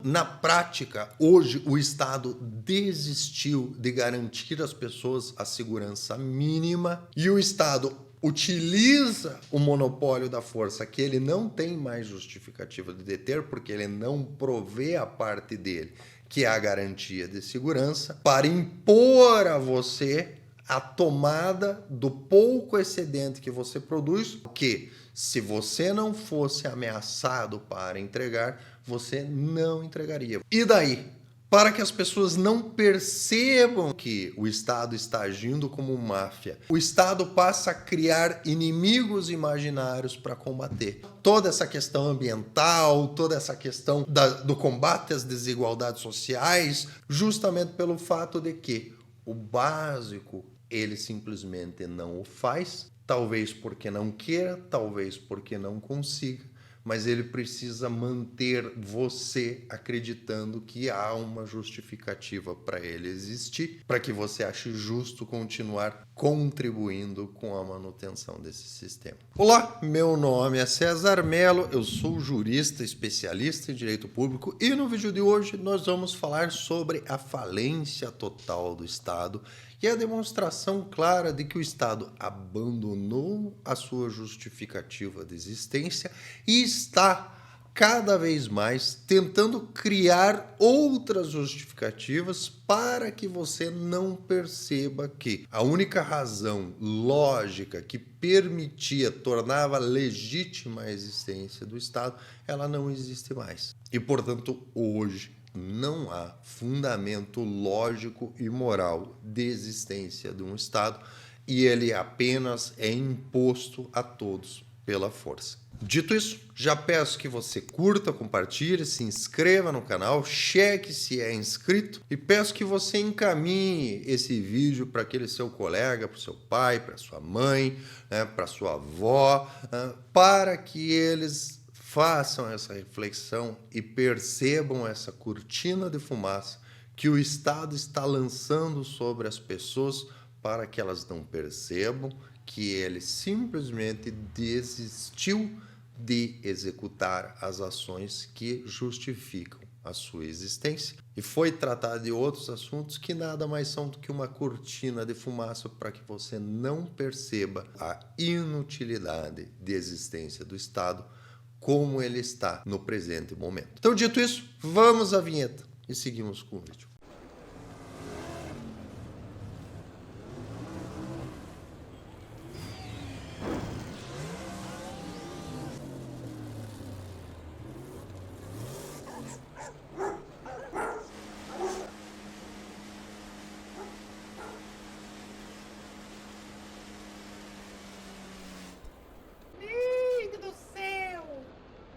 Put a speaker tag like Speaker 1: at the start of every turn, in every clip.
Speaker 1: Na prática, hoje o Estado desistiu de garantir às pessoas a segurança mínima e o Estado utiliza o monopólio da força que ele não tem mais justificativa de deter, porque ele não provê a parte dele, que é a garantia de segurança, para impor a você a tomada do pouco excedente que você produz, que se você não fosse ameaçado para entregar, você não entregaria. E daí? Para que as pessoas não percebam que o Estado está agindo como máfia, o Estado passa a criar inimigos imaginários para combater. Toda essa questão ambiental, toda essa questão do combate às desigualdades sociais, justamente pelo fato de que o básico ele simplesmente não o faz, talvez porque não queira, talvez porque não consiga, mas ele precisa manter você acreditando que há uma justificativa para ele existir, para que você ache justo continuar contribuindo com a manutenção desse sistema. Olá, meu nome é César Mello, eu sou jurista especialista em direito público e no vídeo de hoje nós vamos falar sobre a falência total do Estado e a demonstração clara de que o Estado abandonou a sua justificativa de existência e está cada vez mais tentando criar outras justificativas para que você não perceba que a única razão lógica que permitia, tornava legítima a existência do Estado, ela não existe mais. E, portanto, hoje não há fundamento lógico e moral de existência de um Estado e ele apenas é imposto a todos pela força. Dito isso, já peço que você curta, compartilhe, se inscreva no canal, cheque se é inscrito e peço que você encaminhe esse vídeo para aquele seu colega, para o seu pai, para sua mãe, para sua avó, para que eles façam essa reflexão e percebam essa cortina de fumaça que o Estado está lançando sobre as pessoas para que elas não percebam que ele simplesmente desistiu de executar as ações que justificam a sua existência e foi tratar de outros assuntos que nada mais são do que uma cortina de fumaça para que você não perceba a inutilidade de existência do Estado como ele está no presente momento. Então, dito isso, vamos à vinheta e seguimos com o vídeo.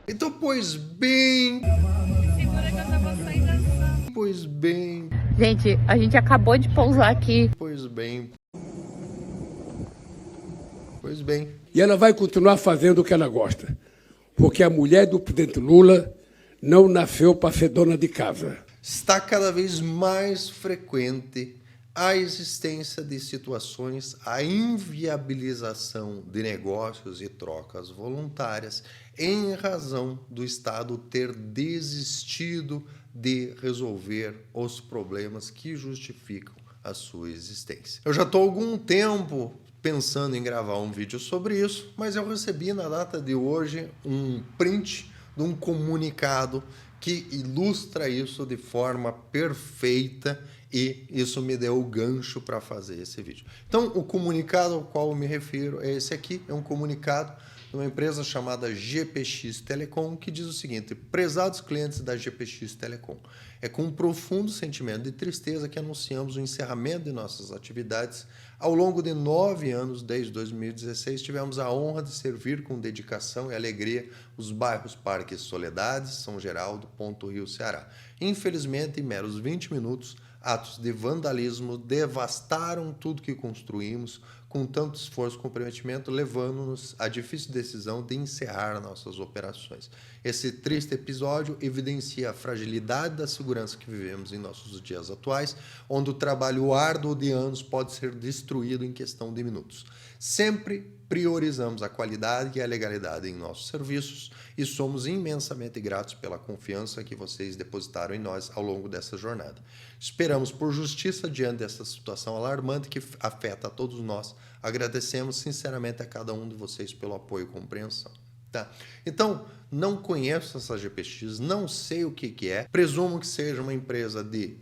Speaker 1: Então, pois bem...
Speaker 2: Segura que eu tava saindo assim.
Speaker 1: Pois bem...
Speaker 2: Gente, a gente acabou de pousar aqui.
Speaker 1: Pois bem... Pois bem...
Speaker 3: E ela vai continuar fazendo o que ela gosta. Porque a mulher do presidente Lula não nasceu para ser dona de casa.
Speaker 1: Está cada vez mais frequente a existência de situações, a inviabilização de negócios e trocas voluntárias em razão do Estado ter desistido de resolver os problemas que justificam a sua existência. Eu já estou há algum tempo pensando em gravar um vídeo sobre isso, mas eu recebi na data de hoje um print de um comunicado que ilustra isso de forma perfeita e isso me deu o gancho para fazer esse vídeo. Então, o comunicado ao qual eu me refiro é esse aqui, é um comunicado de uma empresa chamada GPX Telecom, que diz o seguinte: prezados clientes da GPX Telecom, é com um profundo sentimento de tristeza que anunciamos o encerramento de nossas atividades. Ao longo de 9 anos, desde 2016, tivemos a honra de servir com dedicação e alegria os bairros Parque Soledades, São Geraldo, Ponto Rio, Ceará. Infelizmente, em meros 20 minutos, atos de vandalismo devastaram tudo que construímos, com tanto esforço e comprometimento, levando-nos à difícil decisão de encerrar nossas operações. Esse triste episódio evidencia a fragilidade da segurança que vivemos em nossos dias atuais, onde o trabalho árduo de anos pode ser destruído em questão de minutos. Sempre priorizamos a qualidade e a legalidade em nossos serviços e somos imensamente gratos pela confiança que vocês depositaram em nós ao longo dessa jornada. Esperamos por justiça diante dessa situação alarmante que afeta a todos nós. Agradecemos sinceramente a cada um de vocês pelo apoio e compreensão. Tá? Então, não conheço essa GPX, não sei o que é, presumo que seja uma empresa de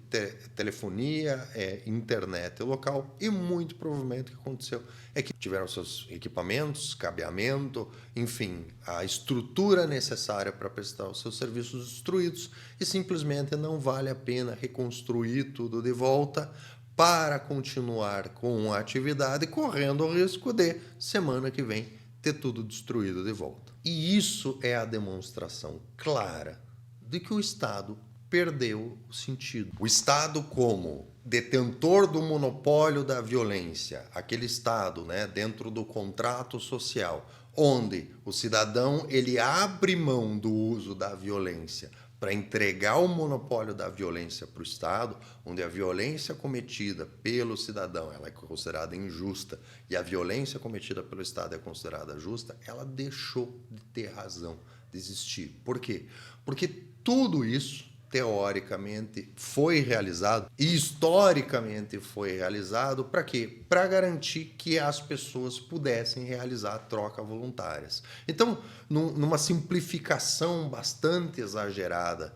Speaker 1: telefonia, internet local e muito provavelmente o que aconteceu é que tiveram seus equipamentos, cabeamento, enfim, a estrutura necessária para prestar os seus serviços destruídos e simplesmente não vale a pena reconstruir tudo de volta para continuar com a atividade, correndo o risco de, semana que vem, ter tudo destruído de volta. E isso é a demonstração clara de que o Estado perdeu o sentido. O Estado, como detentor do monopólio da violência, aquele Estado, né, dentro do contrato social, onde o cidadão ele abre mão do uso da violência para entregar o monopólio da violência para o Estado, onde a violência cometida pelo cidadão ela é considerada injusta e a violência cometida pelo Estado é considerada justa, ela deixou de ter razão de existir. Por quê? Porque tudo isso, teoricamente, foi realizado e historicamente foi realizado para quê? Para garantir que as pessoas pudessem realizar troca voluntárias. Então, numa simplificação bastante exagerada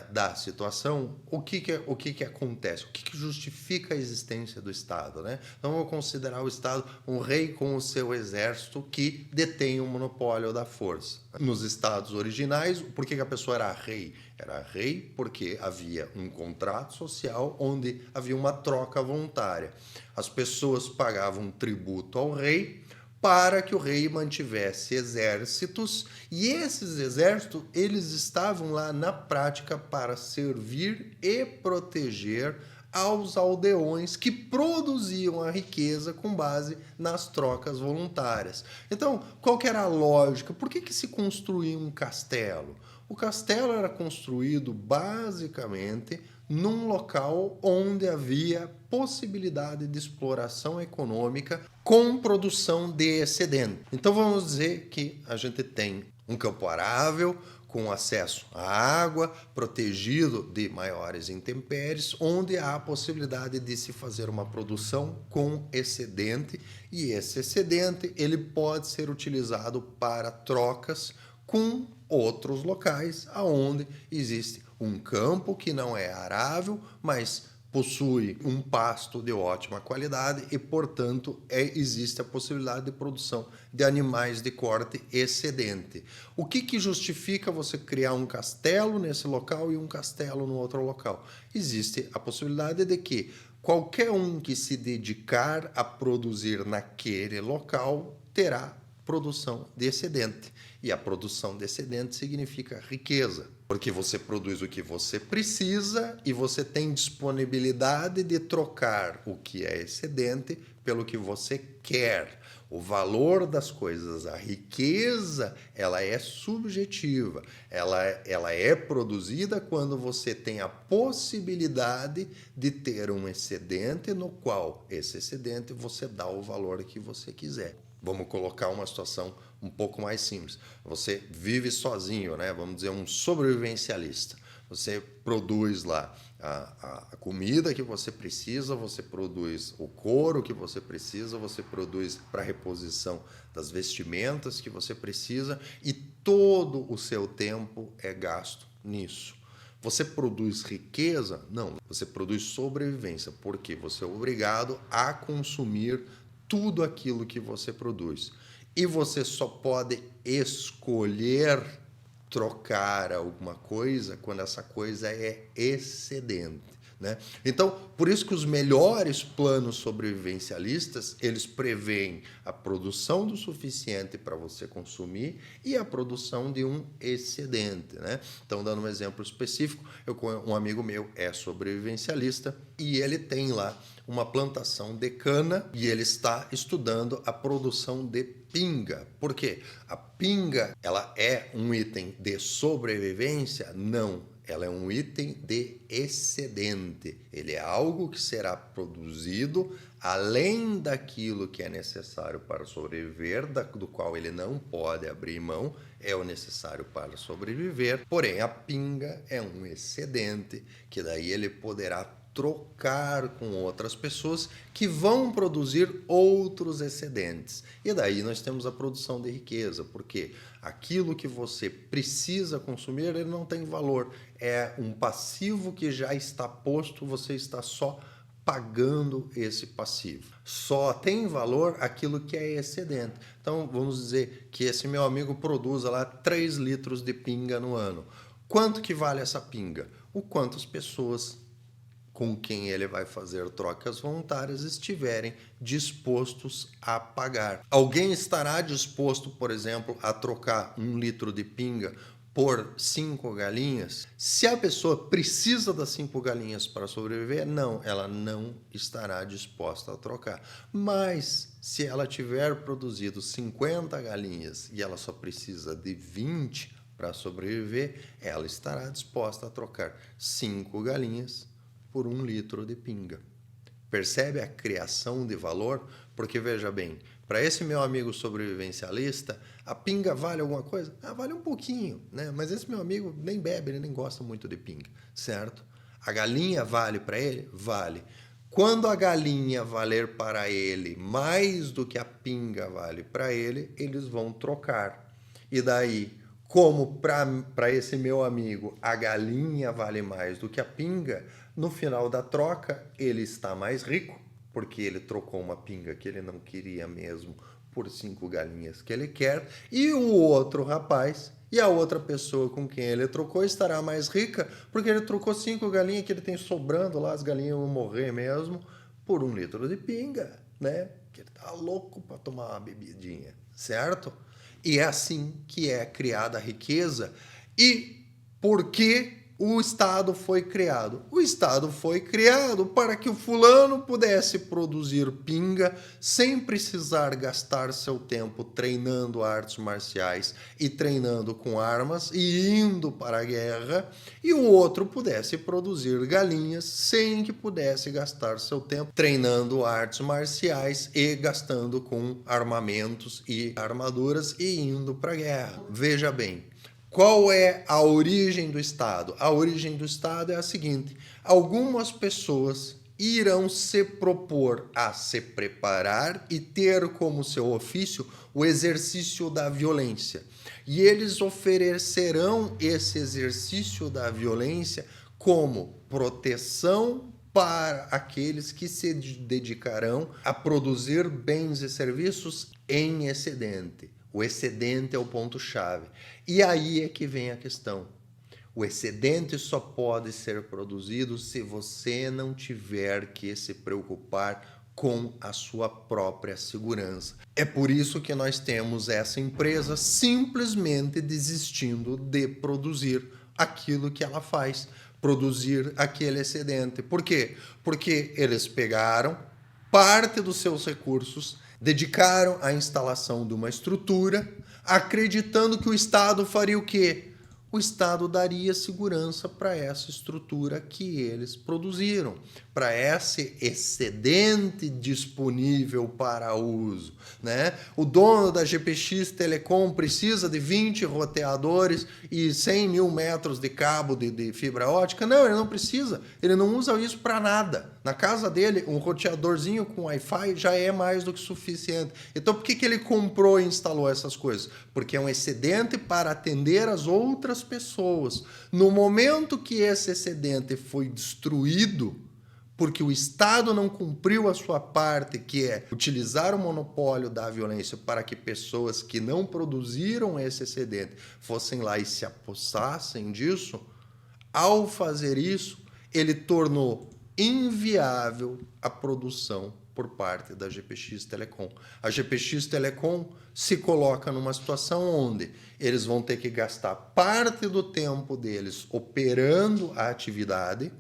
Speaker 1: da situação, o que acontece? O que justifica a existência do Estado? Né? Então, vamos considerar o Estado um rei com o seu exército que detém o monopólio da força. Nos estados originais, por que a pessoa era rei? Era rei porque havia um contrato social onde havia uma troca voluntária. As pessoas pagavam tributo ao rei para que o rei mantivesse exércitos, e esses exércitos eles estavam lá na prática para servir e proteger aos aldeões que produziam a riqueza com base nas trocas voluntárias. Então, qual que era a lógica? Por que se construía um castelo? O castelo era construído basicamente num local onde havia possibilidade de exploração econômica com produção de excedente. Então vamos dizer que a gente tem um campo arável com acesso à água, protegido de maiores intempéries, onde há a possibilidade de se fazer uma produção com excedente, e esse excedente ele pode ser utilizado para trocas com outros locais aonde existe um campo que não é arável, mas possui um pasto de ótima qualidade e, portanto, existe a possibilidade de produção de animais de corte excedente. O que justifica você criar um castelo nesse local e um castelo no outro local? Existe a possibilidade de que qualquer um que se dedicar a produzir naquele local terá produção de excedente. E a produção de excedente significa riqueza, porque você produz o que você precisa e você tem disponibilidade de trocar o que é excedente pelo que você quer. O valor das coisas, a riqueza, ela é subjetiva. Ela é produzida quando você tem a possibilidade de ter um excedente no qual esse excedente você dá o valor que você quiser. Vamos colocar uma situação um pouco mais simples. Você vive sozinho, né? Vamos dizer, um sobrevivencialista. Você produz lá a comida que você precisa, você produz o couro que você precisa, você produz para reposição das vestimentas que você precisa e todo o seu tempo é gasto nisso. Você produz riqueza? Não, você produz sobrevivência, porque você é obrigado a consumir tudo aquilo que você produz. E você só pode escolher trocar alguma coisa quando essa coisa é excedente, né? Então, por isso que os melhores planos sobrevivencialistas, eles preveem a produção do suficiente para você consumir e a produção de um excedente, né? Então, dando um exemplo específico, um amigo meu é sobrevivencialista e ele tem lá uma plantação de cana e ele está estudando a produção de pinga. Por quê? A pinga, ela é um item de sobrevivência? Não. ela é um item de excedente. Ele é algo que será produzido além daquilo que é necessário para sobreviver, do qual ele não pode abrir mão, é o necessário para sobreviver. Porém, a pinga é um excedente, que daí ele poderá trocar com outras pessoas que vão produzir outros excedentes. E daí nós temos a produção de riqueza, porque aquilo que você precisa consumir, ele não tem valor. É um passivo que já está posto, você está só pagando esse passivo. Só tem valor aquilo que é excedente. Então, vamos dizer que esse meu amigo produza lá 3 litros de pinga no ano. Quanto que vale essa pinga? O quanto as pessoas com quem ele vai fazer trocas voluntárias estiverem dispostos a pagar. Alguém estará disposto, por exemplo, a trocar 1 litro de pinga por 5 galinhas? Se a pessoa precisa das 5 galinhas para sobreviver, não, ela não estará disposta a trocar. Mas se ela tiver produzido 50 galinhas e ela só precisa de 20 para sobreviver, ela estará disposta a trocar 5 galinhas por 1 litro de pinga. Percebe a criação de valor? Porque, veja bem, para esse meu amigo sobrevivencialista, a pinga vale alguma coisa? Vale um pouquinho, né? Mas esse meu amigo nem bebe, ele nem gosta muito de pinga, certo? A galinha vale para ele? Vale. Quando a galinha valer para ele mais do que a pinga vale para ele, eles vão trocar. E daí, como para esse meu amigo a galinha vale mais do que a pinga, no final da troca ele está mais rico, porque ele trocou uma pinga que ele não queria mesmo por 5 galinhas que ele quer, e o outro rapaz e a outra pessoa com quem ele trocou estará mais rica, porque ele trocou 5 galinhas que ele tem sobrando lá, as galinhas vão morrer mesmo, por 1 litro de pinga, né? Que ele tá louco para tomar uma bebidinha, certo? E é assim que é criada a riqueza. E por que o Estado foi criado? O Estado foi criado para que o fulano pudesse produzir pinga sem precisar gastar seu tempo treinando artes marciais e treinando com armas e indo para a guerra, e o outro pudesse produzir galinhas sem que pudesse gastar seu tempo treinando artes marciais e gastando com armamentos e armaduras e indo para a guerra. Veja bem, qual é a origem do Estado? A origem do Estado é a seguinte: algumas pessoas irão se propor a se preparar e ter como seu ofício o exercício da violência. E eles oferecerão esse exercício da violência como proteção para aqueles que se dedicarão a produzir bens e serviços em excedente. O excedente é o ponto-chave. E aí é que vem a questão. O excedente só pode ser produzido se você não tiver que se preocupar com a sua própria segurança. É por isso que nós temos essa empresa simplesmente desistindo de produzir aquilo que ela faz, produzir aquele excedente. Por quê? Porque eles pegaram parte dos seus recursos, dedicaram à instalação de uma estrutura, acreditando que o Estado faria o quê? O Estado daria segurança para essa estrutura que eles produziram, para esse excedente disponível para uso, né? O dono da GPX Telecom precisa de 20 roteadores e 100 mil metros de cabo de fibra ótica? Não, ele não precisa, ele não usa isso para nada. Na casa dele, um roteadorzinho com Wi-Fi já é mais do que suficiente. Então, por que ele comprou e instalou essas coisas? Porque é um excedente para atender as outras pessoas. No momento que esse excedente foi destruído, porque o Estado não cumpriu a sua parte, que é utilizar o monopólio da violência para que pessoas que não produziram esse excedente fossem lá e se apossassem disso, ao fazer isso, ele tornou inviável a produção por parte da GPX Telecom. A GPX Telecom se coloca numa situação onde eles vão ter que gastar parte do tempo deles operando a atividade,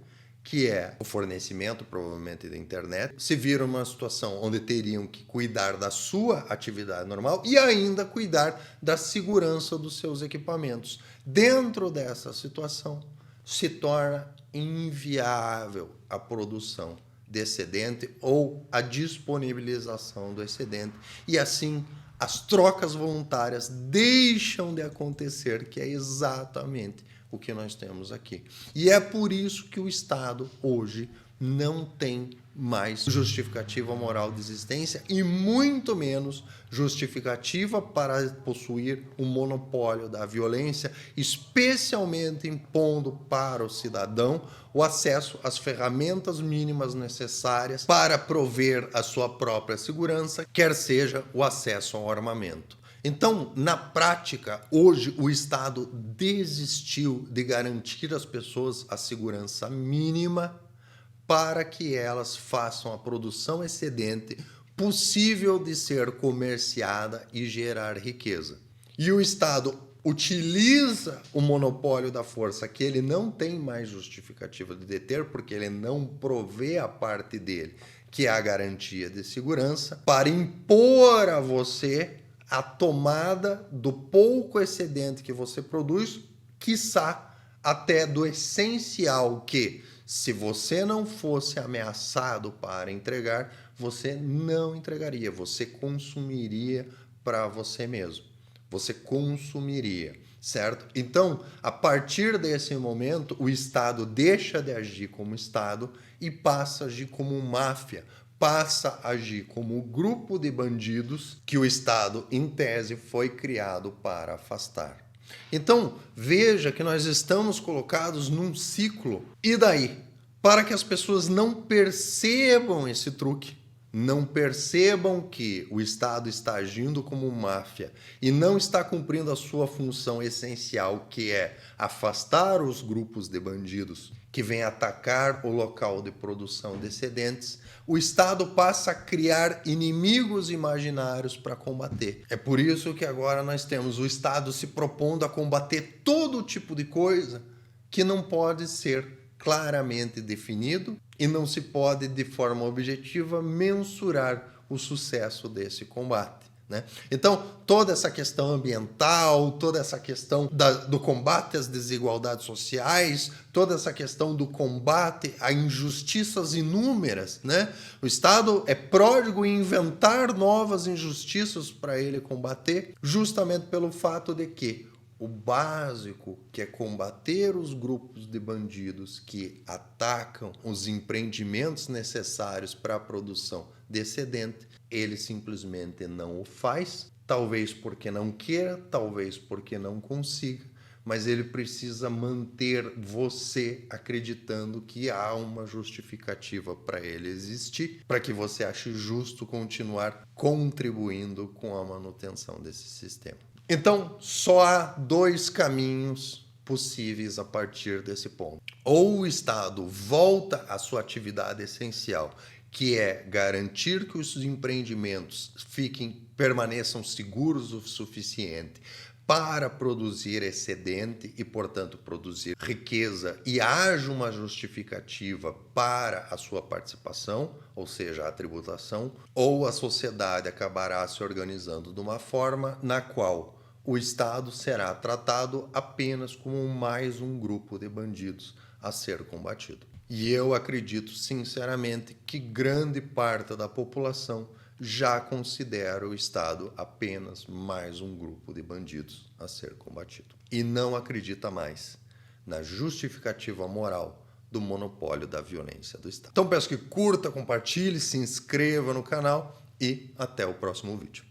Speaker 1: que é o fornecimento, provavelmente, da internet, se viram numa situação onde teriam que cuidar da sua atividade normal e ainda cuidar da segurança dos seus equipamentos. Dentro dessa situação, se torna inviável a produção de excedente ou a disponibilização do excedente. E assim, as trocas voluntárias deixam de acontecer, que é exatamente o que nós temos aqui. E é por isso que o Estado hoje não tem mais justificativa moral de existência e muito menos justificativa para possuir o monopólio da violência, especialmente impondo para o cidadão o acesso às ferramentas mínimas necessárias para prover a sua própria segurança, quer seja o acesso ao armamento. Então, na prática, hoje o Estado desistiu de garantir às pessoas a segurança mínima para que elas façam a produção excedente possível de ser comerciada e gerar riqueza. E o Estado utiliza o monopólio da força, que ele não tem mais justificativa de deter, porque ele não provê a parte dele, que é a garantia de segurança, para impor a você a tomada do pouco excedente que você produz, quiçá até do essencial que, se você não fosse ameaçado para entregar, você não entregaria, você consumiria para você mesmo. Você consumiria, certo? Então, a partir desse momento, o Estado deixa de agir como Estado e passa a agir como máfia, passa a agir como um grupo de bandidos que o Estado, em tese, foi criado para afastar. Então, veja que nós estamos colocados num ciclo. E daí? Para que as pessoas não percebam esse truque, não percebam que o Estado está agindo como máfia e não está cumprindo a sua função essencial, que é afastar os grupos de bandidos que vêm atacar o local de produção de excedentes, o Estado passa a criar inimigos imaginários para combater. É por isso que agora nós temos o Estado se propondo a combater todo tipo de coisa que não pode ser claramente definido e não se pode, de forma objetiva, mensurar o sucesso desse combate, né? Então, toda essa questão ambiental, toda essa questão do combate às desigualdades sociais, toda essa questão do combate a injustiças inúmeras, né? O Estado é pródigo em inventar novas injustiças para ele combater, justamente pelo fato de que o básico, que é combater os grupos de bandidos que atacam os empreendimentos necessários para a produção de excedente, ele simplesmente não o faz, talvez porque não queira, talvez porque não consiga, mas ele precisa manter você acreditando que há uma justificativa para ele existir, para que você ache justo continuar contribuindo com a manutenção desse sistema. Então, só há dois caminhos possíveis a partir desse ponto. Ou o Estado volta à sua atividade essencial, que é garantir que os empreendimentos permaneçam seguros o suficiente para produzir excedente e, portanto, produzir riqueza e haja uma justificativa para a sua participação, ou seja, a tributação, ou a sociedade acabará se organizando de uma forma na qual o Estado será tratado apenas como mais um grupo de bandidos a ser combatido. E eu acredito, sinceramente, que grande parte da população já considera o Estado apenas mais um grupo de bandidos a ser combatido. E não acredita mais na justificativa moral do monopólio da violência do Estado. Então peço que curta, compartilhe, se inscreva no canal e até o próximo vídeo.